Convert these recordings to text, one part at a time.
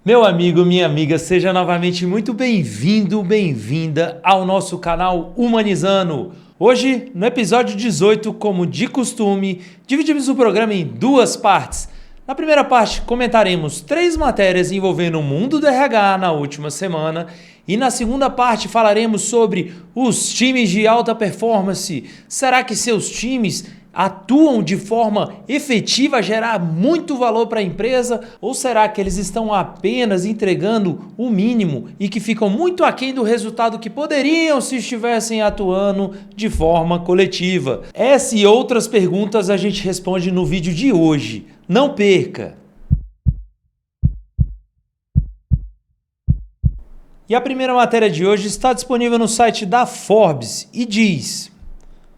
Meu amigo, minha amiga, seja novamente muito bem-vindo, bem-vinda ao nosso canal Humanizando. Hoje, no episódio 18, como de costume, dividimos o programa em duas partes. Na primeira parte, comentaremos 3 matérias envolvendo o mundo do RH na última semana. E na segunda parte, falaremos sobre os times de alta performance. Será que seus times atuam de forma efetiva a gerar muito valor para a empresa? Ou será que eles estão apenas entregando o mínimo e que ficam muito aquém do resultado que poderiam se estivessem atuando de forma coletiva? Essa e outras perguntas a gente responde no vídeo de hoje. Não perca! E a primeira matéria de hoje está disponível no site da Forbes e diz: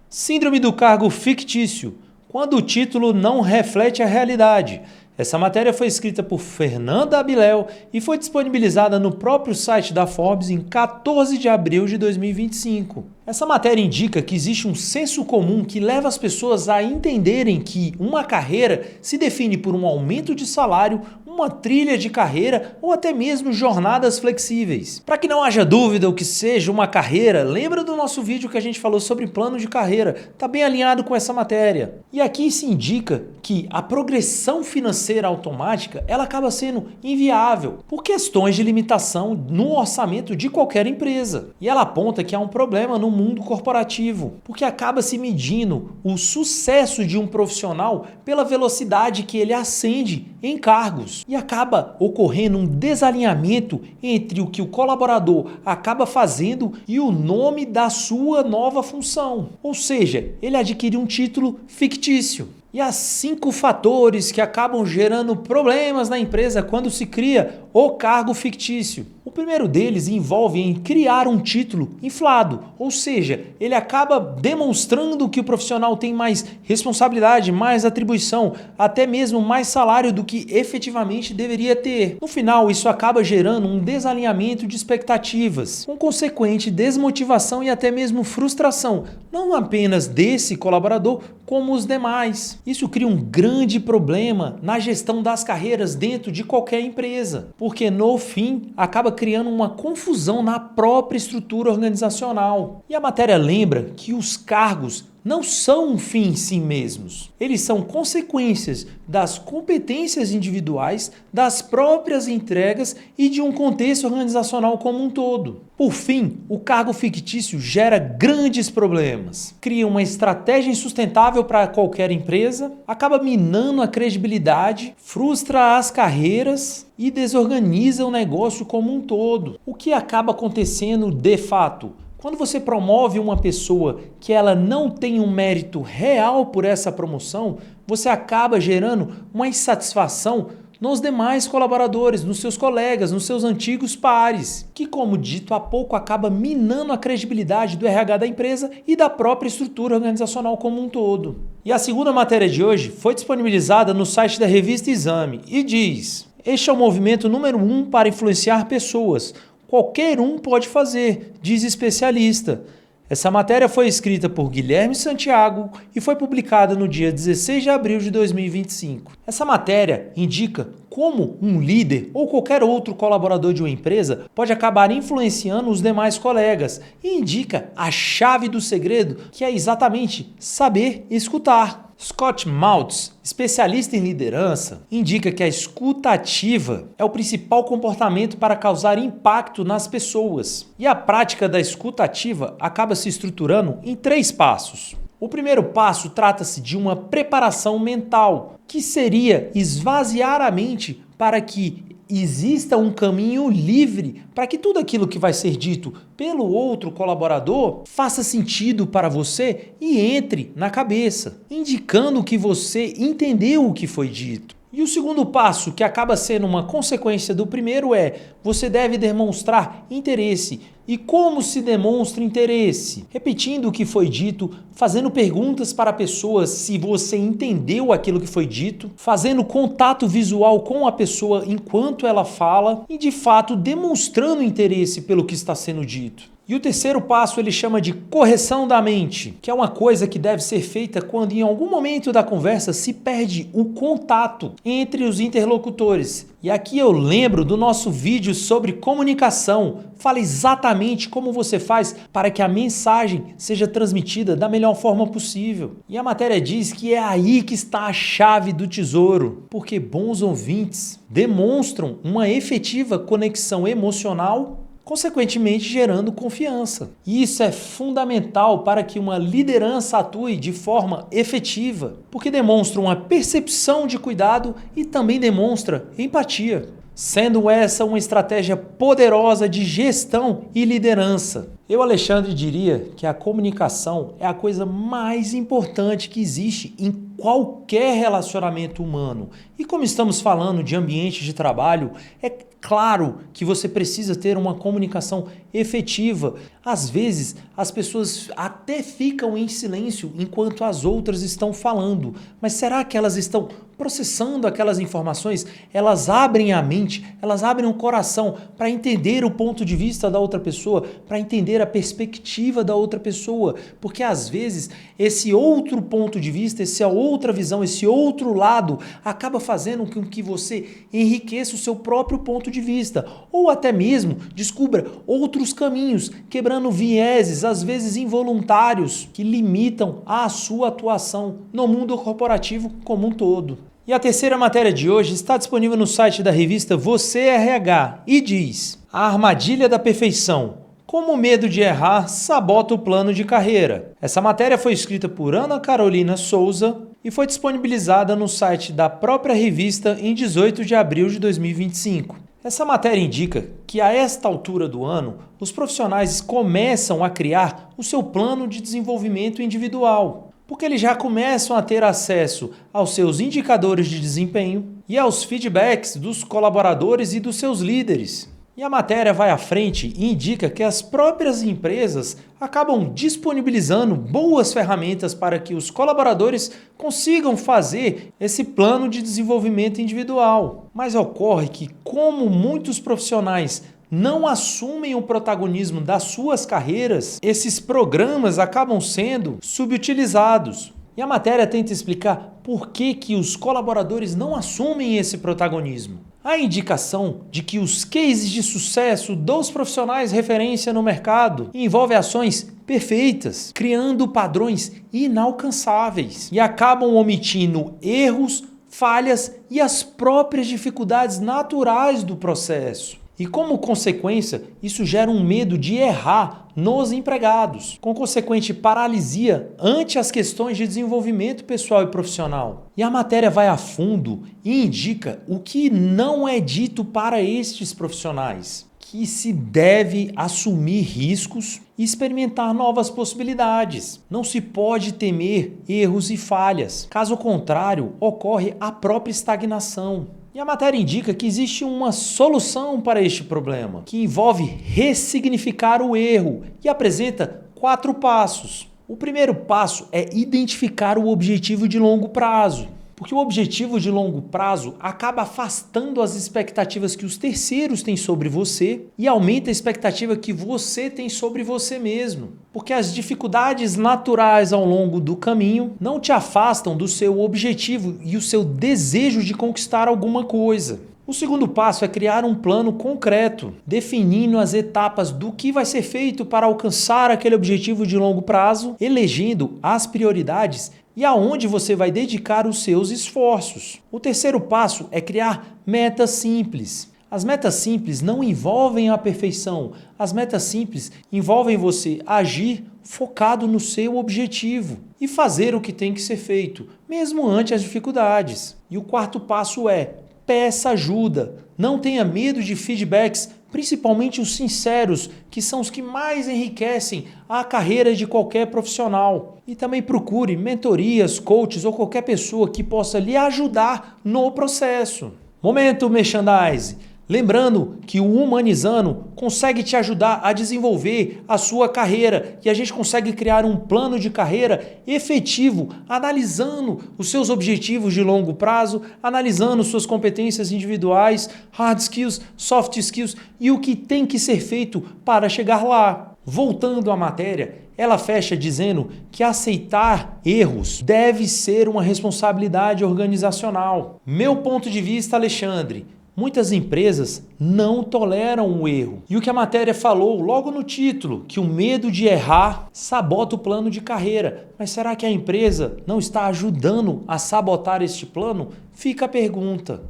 Síndrome do cargo fictício, quando o título não reflete a realidade. Essa matéria foi escrita por Fernanda Abiléu e foi disponibilizada no próprio site da Forbes em 14 de abril de 2025. Essa matéria indica que existe um senso comum que leva as pessoas a entenderem que uma carreira se define por um aumento de salário, uma trilha de carreira ou até mesmo jornadas flexíveis. Para que não haja dúvida o que seja uma carreira, lembra do nosso vídeo que a gente falou sobre plano de carreira, está bem alinhado com essa matéria. E aqui se indica que a progressão financeira automática ela acaba sendo inviável por questões de limitação no orçamento de qualquer empresa. E ela aponta que há um problema no mundo corporativo, porque acaba se medindo o sucesso de um profissional pela velocidade que ele ascende em cargos. E acaba ocorrendo um desalinhamento entre o que o colaborador acaba fazendo e o nome da sua nova função. Ou seja, ele adquire um título fictício. E há 5 fatores que acabam gerando problemas na empresa quando se cria o cargo fictício. O primeiro deles envolve em criar um título inflado, ou seja, ele acaba demonstrando que o profissional tem mais responsabilidade, mais atribuição, até mesmo mais salário do que efetivamente deveria ter. No final, isso acaba gerando um desalinhamento de expectativas, com consequente desmotivação e até mesmo frustração, não apenas desse colaborador, como os demais. Isso cria um grande problema na gestão das carreiras dentro de qualquer empresa, porque no fim acaba criando uma confusão na própria estrutura organizacional. E a matéria lembra que os cargos não são um fim em si mesmos. Eles são consequências das competências individuais, das próprias entregas e de um contexto organizacional como um todo. Por fim, o cargo fictício gera grandes problemas. Cria uma estratégia insustentável para qualquer empresa, acaba minando a credibilidade, frustra as carreiras e desorganiza o negócio como um todo. O que acaba acontecendo de fato? Quando você promove uma pessoa que ela não tem um mérito real por essa promoção, você acaba gerando uma insatisfação nos demais colaboradores, nos seus colegas, nos seus antigos pares, que, como dito há pouco, acaba minando a credibilidade do RH da empresa e da própria estrutura organizacional como um todo. E a segunda matéria de hoje foi disponibilizada no site da revista Exame e diz: este é o movimento número 1 para influenciar pessoas. Qualquer um pode fazer, diz especialista. Essa matéria foi escrita por Guilherme Santiago e foi publicada no dia 16 de abril de 2025. Essa matéria indica como um líder ou qualquer outro colaborador de uma empresa pode acabar influenciando os demais colegas e indica a chave do segredo, que é exatamente saber escutar. Scott Maltz, especialista em liderança, indica que a escuta ativa é o principal comportamento para causar impacto nas pessoas. E a prática da escuta ativa acaba se estruturando em 3 passos. O primeiro passo trata-se de uma preparação mental, que seria esvaziar a mente para que exista um caminho livre para que tudo aquilo que vai ser dito pelo outro colaborador faça sentido para você e entre na cabeça, indicando que você entendeu o que foi dito. E o segundo passo, que acaba sendo uma consequência do primeiro, é você deve demonstrar interesse. E como se demonstra interesse? Repetindo o que foi dito, fazendo perguntas para a pessoa se você entendeu aquilo que foi dito, fazendo contato visual com a pessoa enquanto ela fala e, de fato, demonstrando interesse pelo que está sendo dito. E o terceiro passo ele chama de correção da mente, que é uma coisa que deve ser feita quando em algum momento da conversa se perde o contato entre os interlocutores. E aqui eu lembro do nosso vídeo sobre comunicação. Fala exatamente como você faz para que a mensagem seja transmitida da melhor forma possível. E a matéria diz que é aí que está a chave do tesouro, porque bons ouvintes demonstram uma efetiva conexão emocional, consequentemente gerando confiança. E isso é fundamental para que uma liderança atue de forma efetiva, porque demonstra uma percepção de cuidado e também demonstra empatia, sendo essa uma estratégia poderosa de gestão e liderança. Eu, Alexandre, diria que a comunicação é a coisa mais importante que existe em qualquer relacionamento humano. E como estamos falando de ambiente de trabalho, é claro que você precisa ter uma comunicação efetiva. Às vezes, as pessoas até ficam em silêncio enquanto as outras estão falando. Mas será que elas estão processando aquelas informações? Elas abrem a mente, elas abrem o coração para entender o ponto de vista da outra pessoa, para entender a perspectiva da outra pessoa. Porque às vezes, esse outro ponto de vista, essa outra visão, esse outro lado, acaba fazendo com que você enriqueça o seu próprio ponto de vista, ou até mesmo descubra outros caminhos, quebrando vieses, às vezes involuntários, que limitam a sua atuação no mundo corporativo como um todo. E a terceira matéria de hoje está disponível no site da revista Você RH e diz: a armadilha da perfeição. Como o medo de errar sabota o plano de carreira. Essa matéria foi escrita por Ana Carolina Souza e foi disponibilizada no site da própria revista em 18 de abril de 2025. Essa matéria indica que a esta altura do ano, os profissionais começam a criar o seu plano de desenvolvimento individual, porque eles já começam a ter acesso aos seus indicadores de desempenho e aos feedbacks dos colaboradores e dos seus líderes. E a matéria vai à frente e indica que as próprias empresas acabam disponibilizando boas ferramentas para que os colaboradores consigam fazer esse plano de desenvolvimento individual. Mas ocorre que, como muitos profissionais não assumem o protagonismo das suas carreiras, esses programas acabam sendo subutilizados. E a matéria tenta explicar por que os colaboradores não assumem esse protagonismo. A indicação de que os cases de sucesso dos profissionais referência no mercado envolvem ações perfeitas, criando padrões inalcançáveis e acabam omitindo erros, falhas e as próprias dificuldades naturais do processo. E como consequência, isso gera um medo de errar nos empregados, com consequente paralisia ante as questões de desenvolvimento pessoal e profissional. E a matéria vai a fundo e indica o que não é dito para estes profissionais, que se deve assumir riscos e experimentar novas possibilidades. Não se pode temer erros e falhas. Caso contrário, ocorre a própria estagnação. E a matéria indica que existe uma solução para este problema, que envolve ressignificar o erro e apresenta 4 passos. O primeiro passo é identificar o objetivo de longo prazo, porque o objetivo de longo prazo acaba afastando as expectativas que os terceiros têm sobre você e aumenta a expectativa que você tem sobre você mesmo, porque as dificuldades naturais ao longo do caminho não te afastam do seu objetivo e o seu desejo de conquistar alguma coisa. O segundo passo é criar um plano concreto, definindo as etapas do que vai ser feito para alcançar aquele objetivo de longo prazo, elegendo as prioridades e aonde você vai dedicar os seus esforços. O terceiro passo é criar metas simples. As metas simples não envolvem a perfeição. As metas simples envolvem você agir focado no seu objetivo e fazer o que tem que ser feito, mesmo ante as dificuldades. E o quarto passo é: peça ajuda. Não tenha medo de feedbacks, principalmente os sinceros, que são os que mais enriquecem a carreira de qualquer profissional. E também procure mentorias, coaches ou qualquer pessoa que possa lhe ajudar no processo. Momento merchandise. Lembrando que o Humanizando consegue te ajudar a desenvolver a sua carreira e a gente consegue criar um plano de carreira efetivo, analisando os seus objetivos de longo prazo, analisando suas competências individuais, hard skills, soft skills e o que tem que ser feito para chegar lá. Voltando à matéria, ela fecha dizendo que aceitar erros deve ser uma responsabilidade organizacional. Meu ponto de vista, Alexandre, muitas empresas não toleram o erro. E o que a matéria falou logo no título, que o medo de errar sabota o plano de carreira. Mas será que a empresa não está ajudando a sabotar este plano? Fica a pergunta.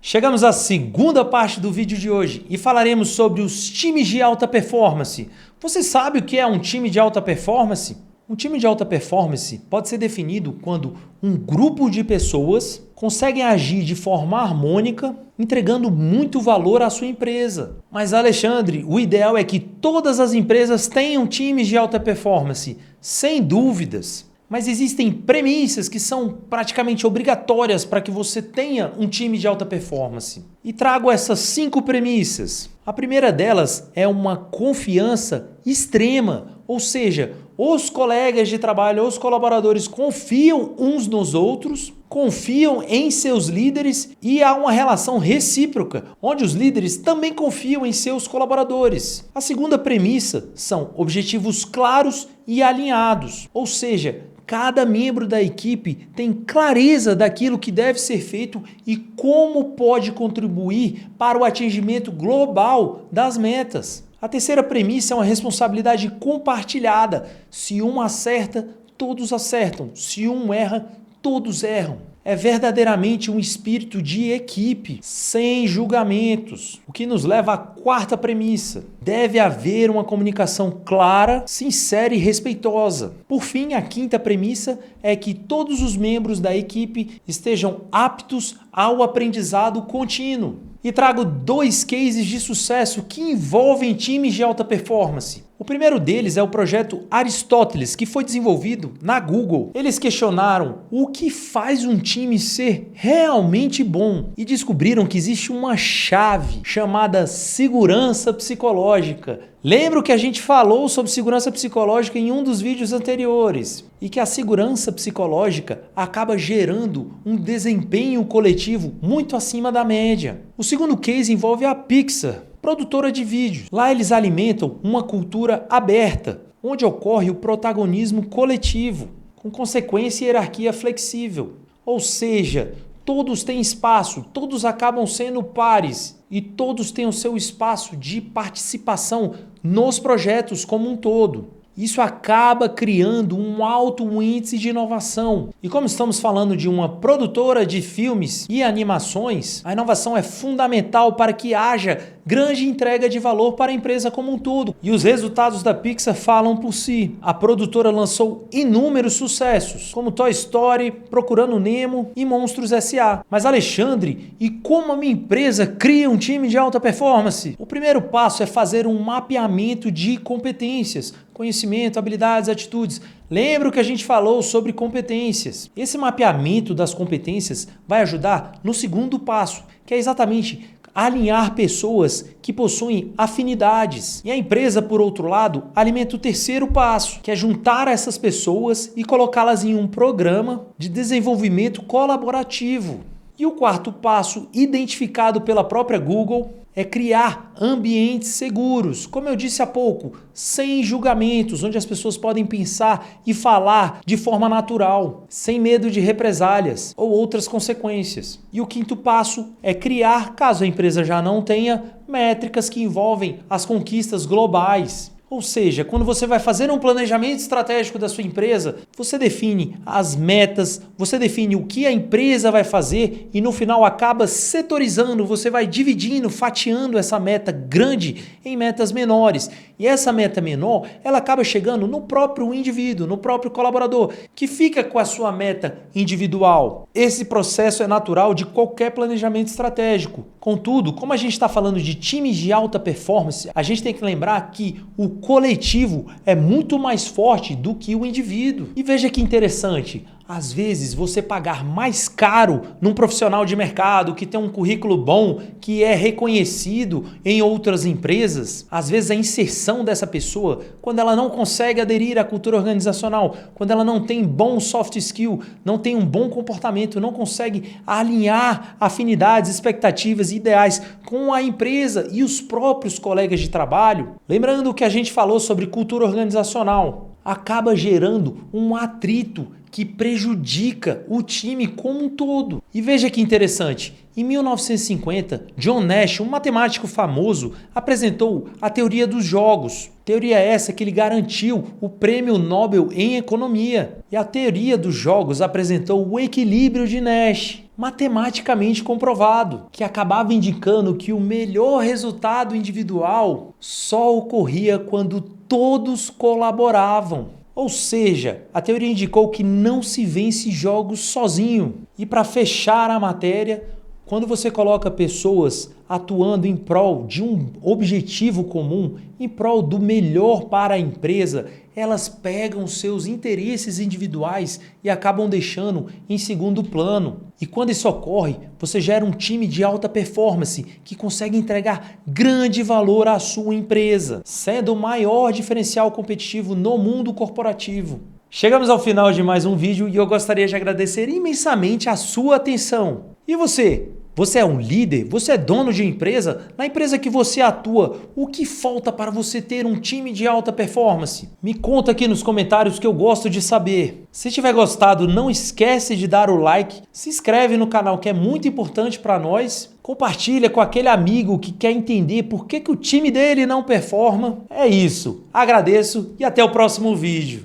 Chegamos à segunda parte do vídeo de hoje e falaremos sobre os times de alta performance. Você sabe o que é um time de alta performance? Um time de alta performance pode ser definido quando um grupo de pessoas conseguem agir de forma harmônica, entregando muito valor à sua empresa. Mas, Alexandre, o ideal é que todas as empresas tenham times de alta performance, sem dúvidas. Mas existem premissas que são praticamente obrigatórias para que você tenha um time de alta performance. E trago essas 5 premissas. A primeira delas é uma confiança extrema, ou seja, os colegas de trabalho, os colaboradores confiam uns nos outros, confiam em seus líderes e há uma relação recíproca, onde os líderes também confiam em seus colaboradores. A segunda premissa são objetivos claros e alinhados, ou seja, cada membro da equipe tem clareza daquilo que deve ser feito e como pode contribuir para o atingimento global das metas. A terceira premissa é uma responsabilidade compartilhada. Se um acerta, todos acertam. Se um erra, todos erram. É verdadeiramente um espírito de equipe, sem julgamentos. O que nos leva à quarta premissa. Deve haver uma comunicação clara, sincera e respeitosa. Por fim, a quinta premissa é que todos os membros da equipe estejam aptos ao aprendizado contínuo. E trago 2 cases de sucesso que envolvem times de alta performance. O primeiro deles é o projeto Aristóteles, que foi desenvolvido na Google. Eles questionaram o que faz um time ser realmente bom e descobriram que existe uma chave chamada segurança psicológica. Lembra que a gente falou sobre segurança psicológica em um dos vídeos anteriores e que a segurança psicológica acaba gerando um desempenho coletivo muito acima da média. O segundo case envolve a Pixar, produtora de vídeos. Lá eles alimentam uma cultura aberta, onde ocorre o protagonismo coletivo, com consequência e hierarquia flexível. Ou seja, todos têm espaço, todos acabam sendo pares e todos têm o seu espaço de participação nos projetos como um todo. Isso acaba criando um alto índice de inovação. E como estamos falando de uma produtora de filmes e animações, a inovação é fundamental para que haja grande entrega de valor para a empresa como um todo. E os resultados da Pixar falam por si. A produtora lançou inúmeros sucessos, como Toy Story, Procurando Nemo e Monstros S.A. Mas, Alexandre, e como a minha empresa cria um time de alta performance? O primeiro passo é fazer um mapeamento de competências, conhecimento, habilidades, atitudes. Lembra que a gente falou sobre competências. Esse mapeamento das competências vai ajudar no segundo passo, que é exatamente alinhar pessoas que possuem afinidades. E a empresa, por outro lado, alimenta o terceiro passo, que é juntar essas pessoas e colocá-las em um programa de desenvolvimento colaborativo. E o quarto passo, identificado pela própria Google, é criar ambientes seguros, como eu disse há pouco, sem julgamentos, onde as pessoas podem pensar e falar de forma natural, sem medo de represálias ou outras consequências. E o quinto passo é criar, caso a empresa já não tenha, métricas que envolvem as conquistas globais. Ou seja, quando você vai fazer um planejamento estratégico da sua empresa, você define as metas, você define o que a empresa vai fazer e no final acaba setorizando, você vai dividindo, fatiando essa meta grande em metas menores. E essa meta menor, ela acaba chegando no próprio indivíduo, no próprio colaborador, que fica com a sua meta individual. Esse processo é natural de qualquer planejamento estratégico. Contudo, como a gente está falando de times de alta performance, a gente tem que lembrar que o coletivo é muito mais forte do que o indivíduo. E veja que interessante, Às vezes, você pagar mais caro num profissional de mercado que tem um currículo bom, que é reconhecido em outras empresas, às vezes a inserção dessa pessoa, quando ela não consegue aderir à cultura organizacional, quando ela não tem bom soft skill, não tem um bom comportamento, não consegue alinhar afinidades, expectativas e ideais com a empresa e os próprios colegas de trabalho, lembrando que a gente falou sobre cultura organizacional, acaba gerando um atrito que prejudica o time como um todo. E veja que interessante, em 1950, John Nash, um matemático famoso, apresentou a teoria dos jogos. Teoria essa que ele garantiu o Prêmio Nobel em Economia. E a teoria dos jogos apresentou o equilíbrio de Nash, matematicamente comprovado, que acabava indicando que o melhor resultado individual só ocorria quando todos colaboravam. Ou seja, a teoria indicou que não se vence jogos sozinho. E para fechar a matéria, quando você coloca pessoas atuando em prol de um objetivo comum, em prol do melhor para a empresa, elas pegam seus interesses individuais e acabam deixando em segundo plano. E quando isso ocorre, você gera um time de alta performance que consegue entregar grande valor à sua empresa, sendo o maior diferencial competitivo no mundo corporativo. Chegamos ao final de mais um vídeo e eu gostaria de agradecer imensamente a sua atenção. E você? Você é um líder? Você é dono de empresa? Na empresa que você atua, o que falta para você ter um time de alta performance? Me conta aqui nos comentários que eu gosto de saber. Se tiver gostado, não esquece de dar o like, se inscreve no canal que é muito importante para nós, compartilha com aquele amigo que quer entender por que o time dele não performa. É isso, agradeço e até o próximo vídeo.